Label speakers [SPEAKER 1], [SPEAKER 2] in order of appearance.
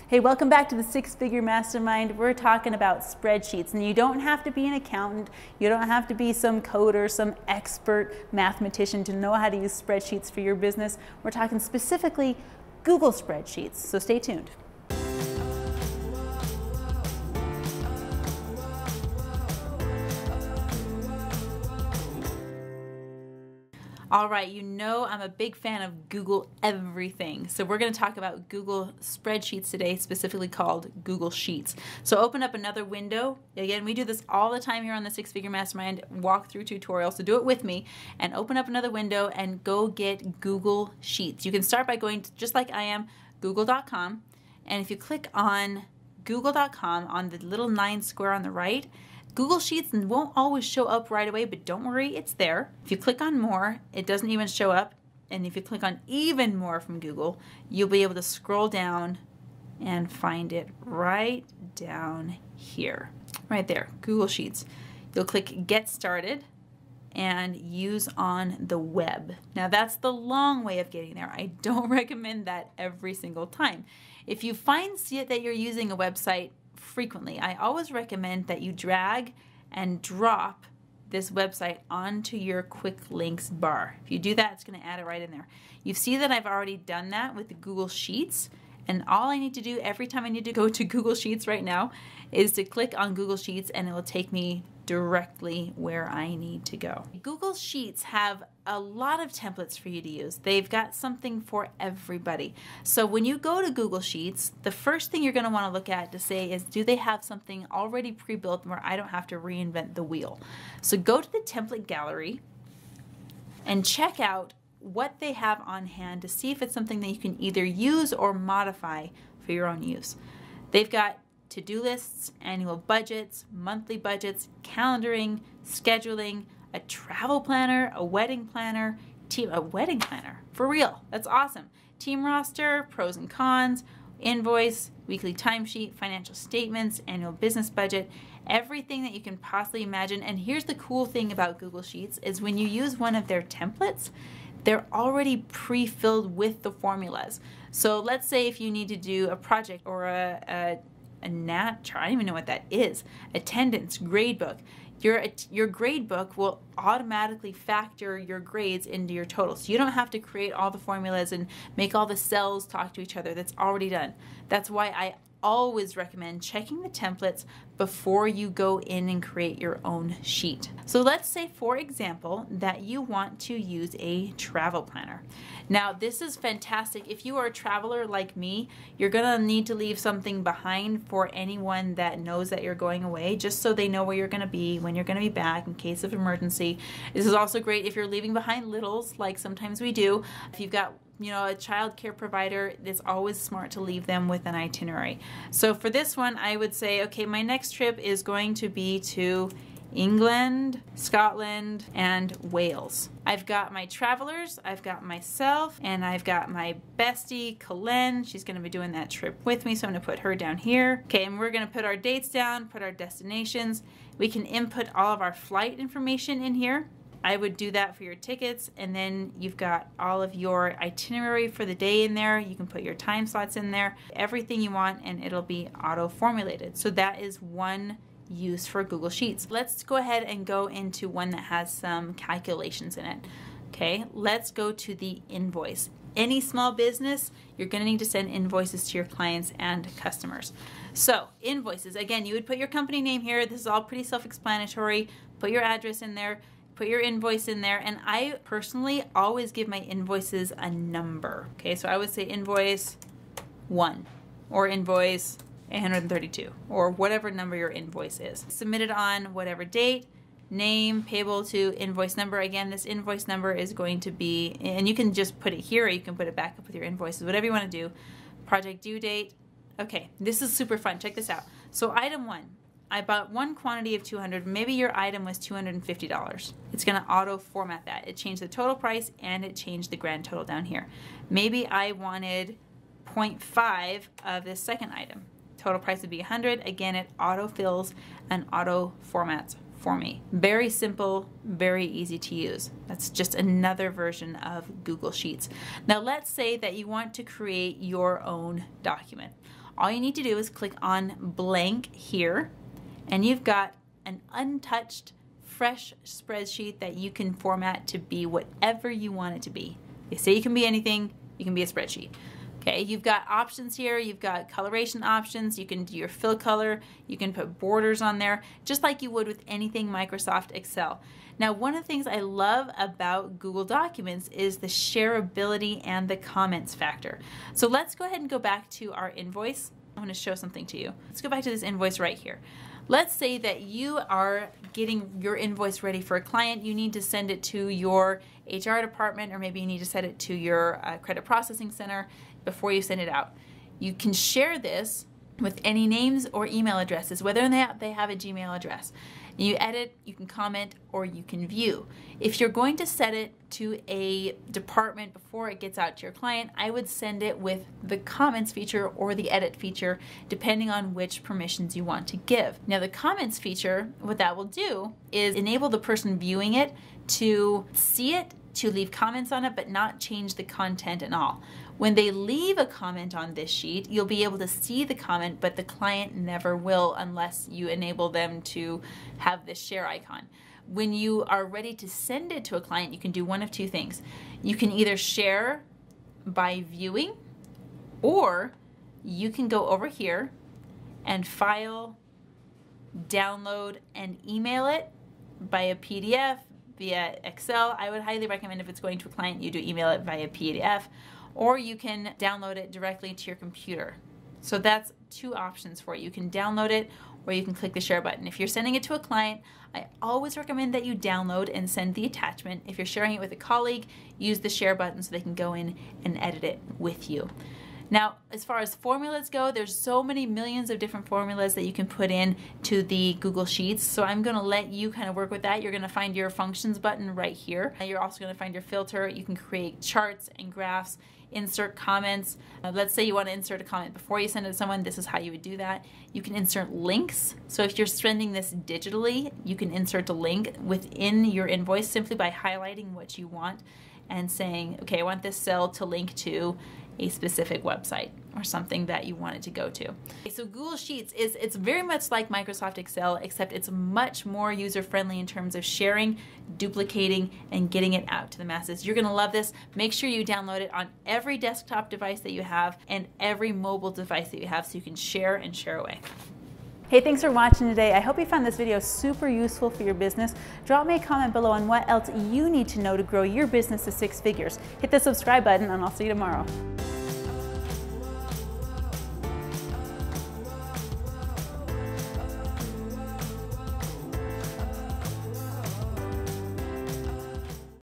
[SPEAKER 1] Hey, welcome back to the Six Figure Mastermind. We're talking about spreadsheets, and you don't have to be an accountant. You don't have to be some coder, some expert mathematician to know how to use spreadsheets for your business. We're talking specifically Google spreadsheets, so stay tuned. All right, you know I'm a big fan of Google everything. So we're going to talk about Google spreadsheets today, specifically called Google Sheets. So open up another window. Again, we do this all the time here on the Six Figure Mastermind walkthrough tutorial, so do it with me and open up another window and go get Google Sheets. You can start by going to, just like I am, google.com, and if you click on google.com on the little 9 square on the right, Google Sheets won't always show up right away, but don't worry, it's there. If you click on more, it doesn't even show up. And if you click on even more from Google, you'll be able to scroll down and find it right down here. Right there, Google Sheets. You'll click Get Started and Use on the Web. Now that's the long way of getting there. I don't recommend that every single time. If you find that you're using a website frequently, I always recommend that you drag and drop this website onto your quick links bar. If you do that, it's going to add it right in there. You see that I've already done that with the Google Sheets, and all I need to do every time I need to go to Google Sheets right now is to click on Google Sheets, and it will take me directly where I need to go. Google Sheets have a lot of templates for you to use. They've got something for everybody. So when you go to Google Sheets, the first thing you're going to want to look at to say is, do they have something already pre-built where I don't have to reinvent the wheel? So go to the template gallery and check out what they have on hand to see if it's something that you can either use or modify for your own use. They've got to-do lists, annual budgets, monthly budgets, calendaring, scheduling, a travel planner, a wedding planner, a wedding planner, for real, that's awesome. Team roster, pros and cons, invoice, weekly timesheet, financial statements, annual business budget, everything that you can possibly imagine. And here's the cool thing about Google Sheets is when you use one of their templates, they're already pre-filled with the formulas. So let's say if you need to do a project or a NAT chart, I don't even know what that is, attendance, grade book. Your grade book will automatically factor your grades into your total. So you don't have to create all the formulas and make all the cells talk to each other. That's already done. That's why I always recommend checking the templates before you go in and create your own sheet. So let's say, for example, that you want to use a travel planner. Now, this is fantastic. If you are a traveler like me, you're gonna need to leave something behind for anyone that knows that you're going away, just so they know where you're gonna be, when you're gonna be back in case of emergency. This is also great if you're leaving behind littles, like sometimes we do. If you've got a child care provider, it's always smart to leave them with an itinerary. So for this one, I would say, okay, my next trip is going to be to England, Scotland, and Wales. I've got my travelers, I've got myself, and I've got my bestie, Colleen. She's gonna be doing that trip with me, so I'm gonna put her down here. Okay, and we're gonna put our dates down, put our destinations. We can input all of our flight information in here. I would do that for your tickets, and then you've got all of your itinerary for the day in there. You can put your time slots in there, everything you want, and it'll be auto-formulated. So that is one use for Google Sheets. Let's go ahead and go into one that has some calculations in it. Okay, let's go to the invoice. Any small business, you're gonna need to send invoices to your clients and customers. So invoices, again, you would put your company name here. This is all pretty self-explanatory. Put your address in there. Put your invoice in there, and I personally always give my invoices a number. Okay, so I would say invoice 1 or invoice 832 or whatever number your invoice is. Submit it on whatever date, name, payable to, invoice number. Again, this invoice number is going to be, and you can just put it here or you can put it back up with your invoices, whatever you want to do. Project due date. Okay, this is super fun. Check this out. So item 1. I bought one quantity of 200. Maybe your item was $250. It's going to auto format that. It changed the total price and it changed the grand total down here. Maybe I wanted 0.5 of this second item. Total price would be 100. Again, it auto fills and auto formats for me. Very simple, very easy to use. That's just another version of Google Sheets. Now let's say that you want to create your own document. All you need to do is click on blank here, and you've got an untouched, fresh spreadsheet that you can format to be whatever you want it to be. They say you can be anything, you can be a spreadsheet. Okay, you've got options here, you've got coloration options, you can do your fill color, you can put borders on there, just like you would with anything Microsoft Excel. Now, one of the things I love about Google Documents is the shareability and the comments factor. So let's go ahead and go back to our invoice. I want to show something to you. Let's go back to this invoice right here. Let's say that you are getting your invoice ready for a client. You need to send it to your HR department, or maybe you need to send it to your credit processing center before you send it out. You can share this with any names or email addresses, whether or not they have a Gmail address. You edit, you can comment, or you can view. If you're going to set it to a department before it gets out to your client, I would send it with the comments feature or the edit feature, depending on which permissions you want to give. Now, the comments feature, what that will do is enable the person viewing it to see it, to leave comments on it, but not change the content at all. When they leave a comment on this sheet, you'll be able to see the comment, but the client never will unless you enable them to have this share icon. When you are ready to send it to a client, you can do one of two things. You can either share by viewing, or you can go over here and file, download, and email it by a PDF, via Excel. I would highly recommend, if it's going to a client, you do email it via PDF, or you can download it directly to your computer. So that's two options for you. You can download it, or you can click the share button. If you're sending it to a client, I always recommend that you download and send the attachment. If you're sharing it with a colleague, use the share button so they can go in and edit it with you. Now, as far as formulas go, there's so many millions of different formulas that you can put in to the Google Sheets. So I'm going to let you kind of work with that. You're going to find your functions button right here. You're also going to find your filter. You can create charts and graphs, insert comments. Let's say you want to insert a comment before you send it to someone. This is how you would do that. You can insert links. So if you're sending this digitally, you can insert a link within your invoice simply by highlighting what you want and saying, okay, I want this cell to link to a specific website or something that you want it to go to. Okay, so Google Sheets it's very much like Microsoft Excel, except it's much more user-friendly in terms of sharing, duplicating, and getting it out to the masses. You're gonna love this. Make sure you download it on every desktop device that you have and every mobile device that you have so you can share and share away. Hey, thanks for watching today. I hope you found this video super useful for your business. Drop me a comment below on what else you need to know to grow your business to 6 figures. Hit the subscribe button, and I'll see you tomorrow.